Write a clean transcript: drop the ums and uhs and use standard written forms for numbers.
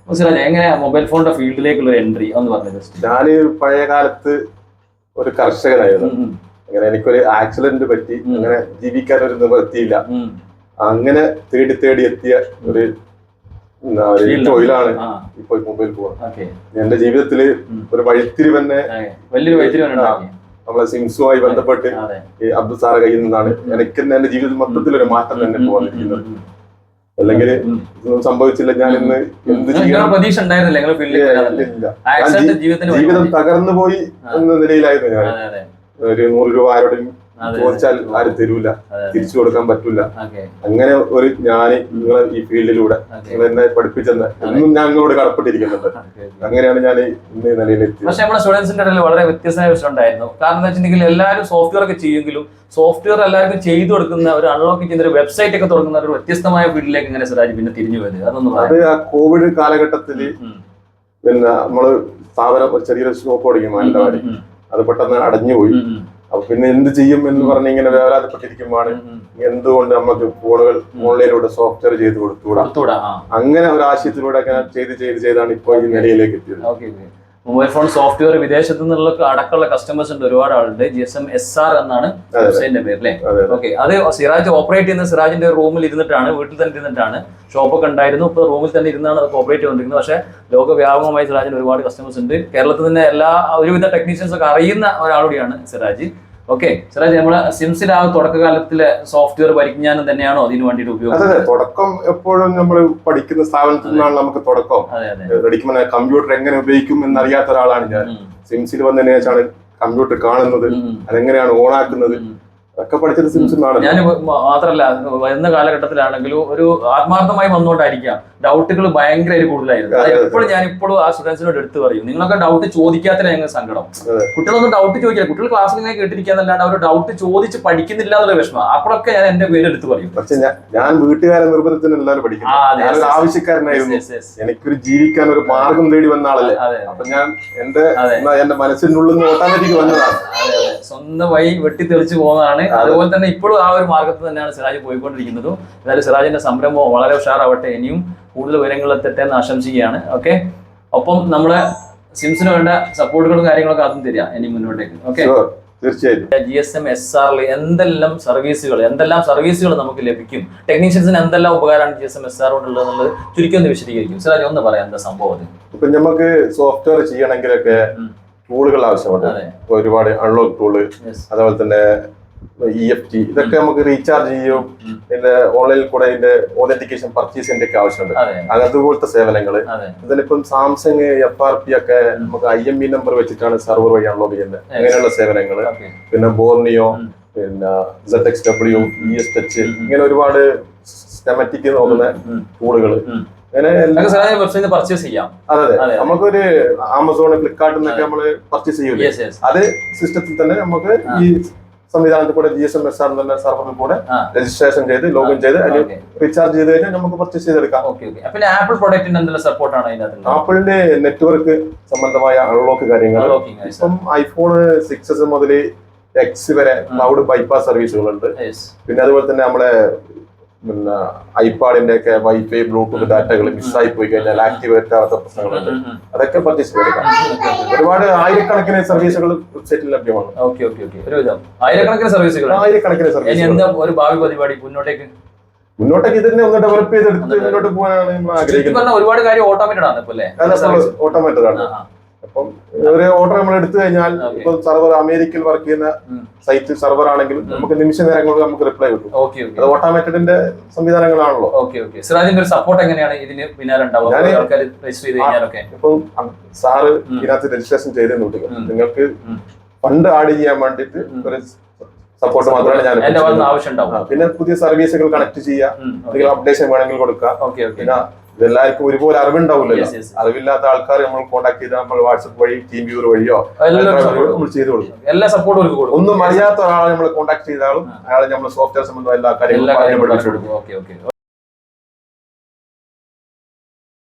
സിറാജ് എങ്ങനെയാ മൊബൈൽ ഫോണിന്റെ ഫീൽഡിലേക്കുള്ള എൻട്രി ഒന്ന് പറഞ്ഞത്? ഞാൻ പഴയ കാലത്ത് ഒരു കർഷകനായിരുന്നു. അങ്ങനെ എനിക്കൊരു ആക്സിഡന്റ് പറ്റി, അങ്ങനെ ജീവിക്കാൻ ഒരു നിവൃത്തിയില്ല. അങ്ങനെ തേടി എത്തിയ ഒരു തൊഴിലാണ് ഇപ്പൊ മൊബൈൽ ഫോൺ. എന്റെ ജീവിതത്തില് ഒരു വഴിത്തിരിവ് തന്നെ, വലിയൊരു വഴിത്തിരിവ് നമ്മളെ സിംസുമായി ബന്ധപ്പെട്ട് ഈ അബ്ദുൽ സാറെ കയ്യിൽ നിന്നാണ് എനിക്ക് എന്റെ ജീവിതത്തിൽ മൊത്തത്തിലൊരു മാറ്റം തന്നെ പോകാനിരിക്കുന്നത്. അല്ലെങ്കിൽ ഇതൊന്നും സംഭവിച്ചില്ല, ഞാൻ ഇന്ന് എന്ത് ജീവിതം തകർന്നു പോയി എന്ന നിലയിലായിരുന്നു ഞാൻ. ഒരു 100 രൂപ ആരോടും ചോദിച്ചാൽ ആരും തരൂല, തിരിച്ചു കൊടുക്കാൻ പറ്റൂല. അങ്ങനെ ഒരു ഞാന് നിങ്ങളെ ഈ ഫീൽഡിലൂടെ നിങ്ങൾ എന്നെ പഠിപ്പിച്ചെന്ന് എന്നും ഞാൻ നിങ്ങളോട് കടപ്പെട്ടിരിക്കുന്നുണ്ട്. അങ്ങനെയാണ് ഞാൻ ഇന്ന് നിലയിലെത്തി. പക്ഷെ നമ്മുടെ സ്റ്റുഡൻസിന്റെ ഇടയിൽ വളരെ വ്യത്യസ്തമായ വിഷയം ഉണ്ടായിരുന്നു. കാരണം എന്താ വെച്ചിട്ടുണ്ടെങ്കിൽ എല്ലാവരും സോഫ്റ്റ്വെയർ ഒക്കെ ചെയ്യുമെങ്കിലും സോഫ്റ്റ്വെയർ എല്ലാവർക്കും ചെയ്തു കൊടുക്കുന്ന ഒരു അൺലോക്ക് ചെയ്യുന്ന ഒരു വെബ്സൈറ്റ് ഒക്കെ തുറക്കുന്ന ഒരു വ്യത്യസ്തമായ ഫീൽഡിലേക്ക് എങ്ങനെ സിറാജ് പിന്നെ തിരിഞ്ഞു പോയത്? അത് ആ കോവിഡ് കാലഘട്ടത്തില് പിന്നെ നമ്മള് സ്ഥാപനം ചെറിയൊരു ഷോപ്പ് തുടങ്ങി മാനന്തവാടി. അത് പെട്ടെന്ന് അടഞ്ഞുപോയി. അപ്പൊ പിന്നെ എന്ത് ചെയ്യും എന്ന് പറഞ്ഞ് ഇങ്ങനെ വേവലാതിപ്പെട്ടിരിക്കുമ്പോഴാണ് എന്തുകൊണ്ട് നമുക്ക് ഫോണുകൾ ഓൺലൈനിലൂടെ സോഫ്റ്റ്വെയർ ചെയ്ത് കൊടുത്തുകൂടാ. അങ്ങനെ ഒരു ആശയത്തിലൂടെ ചെയ്താണ് ഇപ്പോൾ ഈ നിലയിലേക്ക് എത്തിയത്. മൊബൈൽ ഫോൺ സോഫ്റ്റ്വെയർ വിദേശത്ത് നിന്നുള്ള അടക്കമുള്ള കസ്റ്റമേഴ്സ് ഉണ്ട്, ഒരുപാട് ആളുണ്ട്. GSM SR എന്നാണ് വെബ്സൈറ്റിന്റെ പേര് അല്ലേ? ഓക്കെ. അത് സിറാജ് ഓപ്പറേറ്റ് ചെയ്യുന്ന സിറാജിന്റെ റൂമിൽ ഇരുന്നിട്ടാണ്, വീട്ടിൽ തന്നെ ഇരുന്നിട്ടാണ്. ഷോപ്പൊക്കെ ഉണ്ടായിരുന്നു, ഇപ്പൊ റൂമിൽ തന്നെ ഇരുന്നാണ് അത് ഓപ്പറേറ്റ് ചെയ്തുകൊണ്ടിരിക്കുന്നത്. പക്ഷേ ലോകവ്യാപകമായി സിറാജിന് ഒരുപാട് കസ്റ്റമേഴ്സ് ഉണ്ട്. കേരളത്തിൽ തന്നെ ഒരുവിധ ടെക്നീഷ്യൻസ് ഒക്കെ അറിയുന്ന ഒരാളുകൂടിയാണ് സിറാജ്. ഓക്കെ. സിറാജ്, നമ്മളെ സിംസിൽ ആ തുടക്കകാലത്തിലെ സോഫ്റ്റ്വെയർ പരിജ്ഞാനം തന്നെയാണോ അതിന് വേണ്ടിയിട്ട് ഉപയോഗിച്ചത്? അതെ, തുടക്കം എപ്പോഴും നമ്മൾ പഠിക്കുന്ന സ്ഥാപനത്തിൽ നിന്നാണ് നമുക്ക് തുടക്കം. പഠിക്കുമ്പോൾ കമ്പ്യൂട്ടർ എങ്ങനെ ഉപയോഗിക്കും എന്നറിയാത്ത ഒരാളാണ് ഞാൻ. സിംസിൽ വന്നതിന് ശേഷമാണ് കമ്പ്യൂട്ടർ കാണുന്നത്, അതെങ്ങനെയാണ് ഓണാക്കുന്നത്, ഒക്കെ പഠിച്ചത് സിംസിലാണ്. ഞാൻ മാത്രമല്ല, വരുന്ന കാലഘട്ടത്തിലാണെങ്കിലും ഒരു ആത്മാർത്ഥമായി വന്നുകൊണ്ടായിരിക്കാം ഡൗട്ടുകൾ ഭയങ്കര കൂടുതലായിരുന്നു. എപ്പോഴും ഞാനിപ്പോഴും ആ സ്റ്റുഡൻസിനോട് എടുത്തു പറയും, നിങ്ങളൊക്കെ ഡൗട്ട് ചോദിക്കാത്ത ഞങ്ങൾ സങ്കടം. കുട്ടികളൊന്നും ഡൗട്ട് ചോദിക്കില്ല, കുട്ടികൾ ക്ലാസ്സിൽ ഇങ്ങനെ കേട്ടിരിക്കാന്നല്ലാണ്ട് അവർ ഡൗട്ട് ചോദിച്ച് പഠിക്കുന്നില്ല എന്നുള്ള വിഷമം. അപ്പോഴൊക്കെ ഞാൻ എന്റെ പേര് എടുത്ത് പറയും. പക്ഷെ ഞാൻ വീട്ടുകാരെ നിർബന്ധത്തിന് എല്ലാവരും പഠിക്കും. ഞാനൊരു ആവശ്യക്കാരനായിരുന്നു, എനിക്കൊരു ജീവിക്കാൻ ഒരു മാർഗം തേടി വന്ന ആളല്ലേ. അപ്പൊ ഞാൻ എന്റെ മനസ്സിന്റെ ഉള്ളിൽ നിന്ന് ഓട്ടോമാറ്റിക് വന്നതാണ്. സ്വന്തം വഴി വെട്ടിത്തെളിച്ച് പോകുന്നതാണ്. അതുപോലെ തന്നെ ഇപ്പോഴും ആ ഒരു മാർഗത്തിൽ തന്നെയാണ് സിറാജ് പോയിക്കൊണ്ടിരിക്കുന്നതും. എന്തായാലും സിറാജിന്റെ സംരംഭം വളരെ ഉഷാറാവട്ടെ, ഇനിയും കൂടുതൽ വിവരങ്ങളിലെത്തട്ടെ എന്ന് ആശംസിക്കുകയാണ്. ഓക്കെ. ഒപ്പം നമ്മളെ സിംസിന് വേണ്ട സപ്പോർട്ടുകളും കാര്യങ്ങളൊക്കെ അതും തരിക ഇനി മുന്നോട്ടേക്ക്. ഓക്കെ, തീർച്ചയായും. GSM SR എന്തെല്ലാം സർവീസുകൾ നമുക്ക് ലഭിക്കും, ടെക്നീഷ്യൻസിന് എന്തെല്ലാം ഉപകാരമാണ് GSM SR കൊണ്ടുള്ളത് എന്നുള്ളത് ചുരുക്കി ഒന്ന് വിശദീകരിക്കും. സിറാജ് ഒന്ന് പറയാം എന്താ സംഭവം? ഇപ്പൊ നമുക്ക് സോഫ്റ്റ്വെയർ ചെയ്യണമെങ്കിലൊക്കെ ടൂളുകൾ ആവശ്യമുണ്ട്. ഒരുപാട് അൺലോക്ക് ടൂള്, അതുപോലെ തന്നെ EFT, ഇതൊക്കെ നമുക്ക് റീചാർജ് ചെയ്യും. പിന്നെ ഓൺലൈനിൽ കൂടെ ഇതിന്റെ ഓതന്റിക്കേഷൻ പർച്ചേസിന്റെ ഒക്കെ ആവശ്യമുണ്ട്. അതുപോലത്തെ സേവനങ്ങൾ. ഇതിലിപ്പം സാംസങ് FRP ഒക്കെ നമുക്ക് IME നമ്പർ വെച്ചിട്ടാണ് സെർവർ വഴി അൺലോക്ക് ചെയ്യുന്നത്. അങ്ങനെയുള്ള സേവനങ്ങൾ. പിന്നെ ബോർണിയോ, പിന്നെ ZXW, ES Touch, ഇങ്ങനെ ഒരുപാട് സിസ്റ്റമാറ്റിക് നോക്കുന്ന ടൂളുകൾ പർച്ചേസ് ചെയ്യാം. അതെ, നമുക്കൊരു ആമസോൺ, ഫ്ലിപ്കാർട്ടിൽ നിന്നൊക്കെ നമ്മള് പർച്ചേസ് ചെയ്യൂലേ, അത് സിസ്റ്റത്തിൽ തന്നെ നമുക്ക് ഈ സംവിധാനത്തിൽ കൂടെ GSM SR തന്നെ സർവറിൽ കൂടെ രജിസ്ട്രേഷൻ ചെയ്ത് ലോഗിൻ ചെയ്ത് അതിന് റീചാർജ് ചെയ്ത് കഴിഞ്ഞാൽ നമുക്ക് പർച്ചേസ് ചെയ്തെടുക്കാം. പിന്നെ ആപ്പിൾ പ്രൊഡക്റ്റിന് എന്തെങ്കിലും സപ്പോർട്ടാണ് അതിനകത്ത്? ആപ്പിളിന്റെ നെറ്റ്വർക്ക് സംബന്ധമായ അൺലോക്ക് കാര്യങ്ങൾ. ഇപ്പം iPhone 6s മുതൽ X വരെ ക്ലൗഡ് ബൈപ്പാസ് സർവീസുകളുണ്ട്. പിന്നെ അതുപോലെ തന്നെ നമ്മളെ പിന്നെ ഐപാഡിന്റെ ഒക്കെ വൈഫൈ, ബ്ലൂടൂത്ത് ഡാറ്റകൾ മിസ്സായി പോയി കഴിഞ്ഞാൽ ആക്ടിവേറ്റ് ആവാത്ത പ്രശ്നങ്ങളുണ്ട്. അതൊക്കെ പർച്ചേസ് ചെയ്തെടുക്കാം. ഒരുപാട് ആയിരക്കണക്കിന് സർവീസുകൾ വെബ്സൈറ്റിൽ ലഭ്യമാണ്. ആയിരക്കണക്കിന് സർവീസുകൾ. ഒരു ഭാവി പരിപാടി മുന്നോട്ടേക്ക് ഇതിനെ ഒന്ന് ഡെവലപ്പ് ചെയ്തെടുത്ത് മുന്നോട്ട് പോകാനാണ് നമ്മൾ ആഗ്രഹിക്കുന്നത്. ഒരുപാട് കാര്യം ഓട്ടോമേറ്റഡ് ആണ് ഇപ്പൊ അല്ലേ? ഓട്ടോമേറ്റഡ് ആണ്. അപ്പം ഒരു ഓർഡർ നമ്മൾ എടുത്തു കഴിഞ്ഞാൽ ഇപ്പൊ സർവർ അമേരിക്കയിൽ വർക്ക് ചെയ്യുന്ന സൈറ്റ് സെർവർ ആണെങ്കിൽ നമുക്ക് നിമിഷ നേരങ്ങളിൽ നമുക്ക് റിപ്ലൈ കിട്ടും. അത് ഓട്ടോമേറ്റഡിന്റെ സംവിധാനങ്ങളാണല്ലോ. സിറാജിന്റെ സപ്പോർട്ട് എങ്ങനെയാണ് ഇതിന് പിന്നാലെ ഇപ്പം സാറ് ഇതിനകത്ത് രജിസ്ട്രേഷൻ ചെയ്തെന്ന് വിട്ടുക, നിങ്ങൾക്ക് ഫണ്ട് ആഡ് ചെയ്യാൻ വേണ്ടിട്ട് ഒരു സപ്പോർട്ട് മാത്രമാണ് ഞാൻ ആവശ്യമുണ്ടാവും. പിന്നെ പുതിയ സർവീസുകൾ കണക്ട് ചെയ്യാം, എന്തെങ്കിലും അപ്ഡേഷൻ വേണമെങ്കിൽ കൊടുക്കാം. പിന്നെ ഇതെല്ലാവർക്കും ഒരുപോലെ അറിവുണ്ടാവില്ലല്ലോ. അറിവില്ലാത്ത ആൾക്കാർ നമ്മൾ കോൺടാക്ട് ചെയ്താൽ നമ്മൾ വാട്സപ്പ് വഴി, ടീം വ്യൂർ വഴിയോ നമ്മൾ ചെയ്തു കൊടുക്കും. എല്ലാ സപ്പോർട്ടും. ഒന്നും അറിയാത്ത ഒരാളെ നമ്മൾ കോൺടാക്ട് ചെയ്താലും അയാളെ നമ്മൾ സോഫ്റ്റ്വെയർ സംബന്ധമായ എല്ലാ കാര്യങ്ങളും